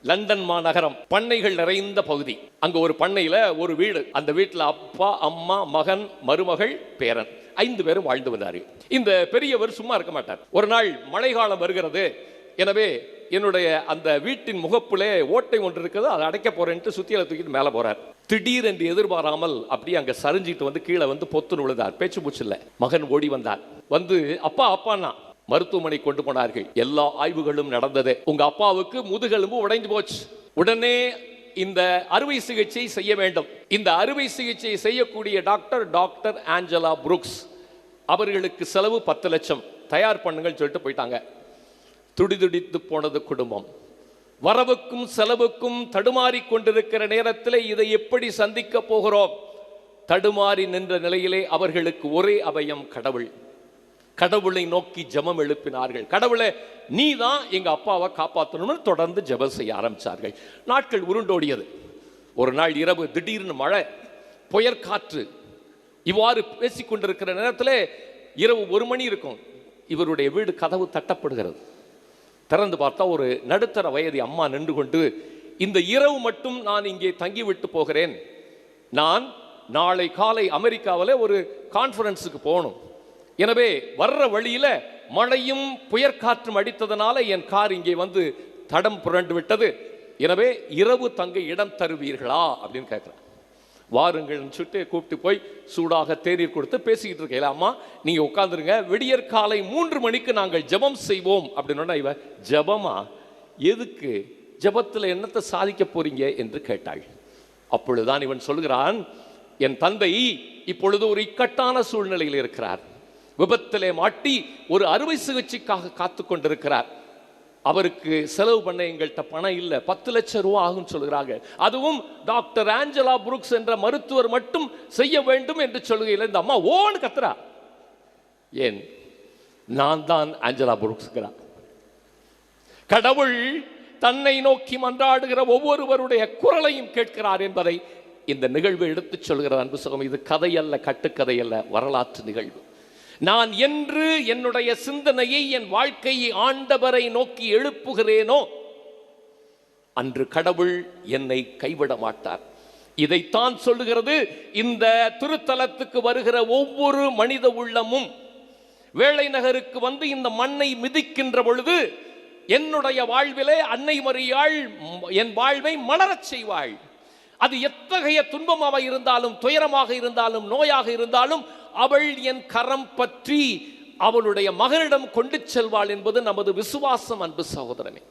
London மாநகரம் பண்ணைகள் நிறைந்த பகுதி. அங்க ஒரு பண்ணையில ஒரு வீடு. அந்த வீட்டுல அப்பா, அம்மா, மகன், மருமகள், பேரன் 5 பேரும் வாழ்ந்து வந்தார்கள். இந்த பெரியவர் சும்மா இருக்க மாட்டார். ஒரு நாள் மழை காலம் வருகிறது. எனவே என்னுடைய அந்த வீட்டின் முகப்புலே ஓட்டை ஒன்று இருக்கிறது, அதை அடைக்க போறேன்ட்டு சுத்தியலை தூக்கிட்டு மேலே போறார். திடீரென்று எதிர்பாராமல் அப்படியே அங்க சரிஞ்சிட்டு வந்து கீழே வந்து பொத்துன்னு விழுந்தார். பேச்சு மூச்சு இல்லை. மகன் ஓடி வந்தார். வந்து அப்பா அப்பான்னா மருத்துவமனை கொண்டு போனார்கள். எல்லா ஆய்வுகளும் நடந்தது. உங்க அப்பாவுக்கு முதுகெலும்பு உடைந்து போச்சு. உடனே இந்த அறுவை சிகிச்சை செய்ய வேண்டும். இந்த அறுவை சிகிச்சை செய்யக்கூடிய டாக்டர் ஆஞ்சலா புரூக்ஸ். அவர்களுக்கு செலவு 10 லட்சம். தயார் பண்ணுங்கள் சொல்லிட்டு போயிட்டாங்க. துடிதுடித்து போனது குடும்பம். வரவுக்கும் செலவுக்கும் தடுமாறி கொண்டிருக்கிற நேரத்தில் இதை எப்படி சந்திக்க போகிறோம்? தடுமாறி நின்ற நிலையிலே அவர்களுக்கு ஒரே அபயம் கடவுள். கடவுளை நோக்கி ஜெபம் எழுப்பினார்கள். கடவுளே, நீ தான் எங்க அப்பாவை காப்பாற்றணும்னு தொடர்ந்து ஜெபம் செய்ய ஆரம்பிச்சார்கள். நாட்கள் உருண்டோடியது. ஒரு நாள் இரவு திடீர்னு மழை, புயற்காற்று. இவ்வாறு பேசிக்கொண்டிருக்கிற நேரத்தில் இரவு 1 மணி இருக்கும். இவருடைய வீடு கதவு தட்டப்படுகிறது. திறந்து பார்த்தா ஒரு நடுத்தர வயது அம்மா நின்று கொண்டு, இந்த இரவு மட்டும் நான் இங்கே தங்கிவிட்டு போகிறேன். நான் நாளை காலை அமெரிக்காவில் ஒரு கான்ஃபரன்ஸுக்கு போகணும். எனவே வர்ற வழியில மழையும் புயற்காற்றும் அடித்ததனால என் கார் இங்கே வந்து தடம் புரண்டு விட்டது. எனவே இரவு தங்க இடம் தருவீர்களா அப்படின்னு கேட்குறேன். வாருங்கள்னு சொல்லிட்டு கூப்பிட்டு போய் சூடாக தேநீர் கொடுத்து பேசிக்கிட்டு இருக்கையில, அம்மா நீங்கள் உட்காந்துருங்க, விடியற் காலை 3 மணிக்கு நாங்கள் ஜெபம் செய்வோம் அப்படின்னு. இவ ஜெபமா? எதுக்கு? ஜெபத்தில் என்னத்தை சாதிக்க போறீங்க என்று கேட்டாள். அப்பொழுதுதான் இவன் சொல்கிறான், என் தந்தை இப்பொழுது ஒரு இக்கட்டான சூழ்நிலையில் இருக்கிறார். விபத்திலே மாட்டி ஒரு அறுவை சிகிச்சைக்காக காத்து கொண்டிருக்கிறார். அவருக்கு செலவு பண்ண எங்கள்கிட்ட பணம் இல்லை, 10 லட்சம் ரூபா ஆகும் சொல்கிறாங்க. அதுவும் டாக்டர் ஆஞ்சலா புரூக்ஸ் என்ற மருத்துவர் மட்டும் செய்ய வேண்டும் என்று சொல்லுகையில் இந்த அம்மா ஓன்னு கத்துறா. ஏன்? நான் தான் ஆஞ்சலா புரூக்ஸ்கிறார். கடவுள் தன்னை நோக்கி மன்றாடுகிற ஒவ்வொருவருடைய குரலையும் கேட்கிறார் என்பதை இந்த நிகழ்வு எடுத்துச் சொல்கிற அன்பு சகோதரன். இது கதை அல்ல, கட்டுக்கதை அல்ல, வரலாற்று நிகழ்வு. நான் என்று என்னுடைய சிந்தனையை, என் வாழ்க்கையை ஆண்டவரை நோக்கி எழுப்புகிறேனோ, அன்று கடவுள் என்னை கைவிட மாட்டார். இதைத்தான் சொல்லுகிறது இந்த திருத்தலத்துக்கு வருகிற ஒவ்வொரு மனித உள்ளமும். வேளை நகருக்கு வந்து இந்த மண்ணை மிதிக்கின்ற பொழுது என்னுடைய வாழ்விலே அன்னை மரியாள் என் வாழ்வை மலரச் செய்வாள். அது எத்தகைய துன்பமாக இருந்தாலும், துயரமாக இருந்தாலும், நோயாக இருந்தாலும் அவள் என் கரம் பற்றி அவளுடைய மகனிடம் கொண்டு செல்வாள் என்பது நமது விசுவாசம், அன்பு சகோதரனே.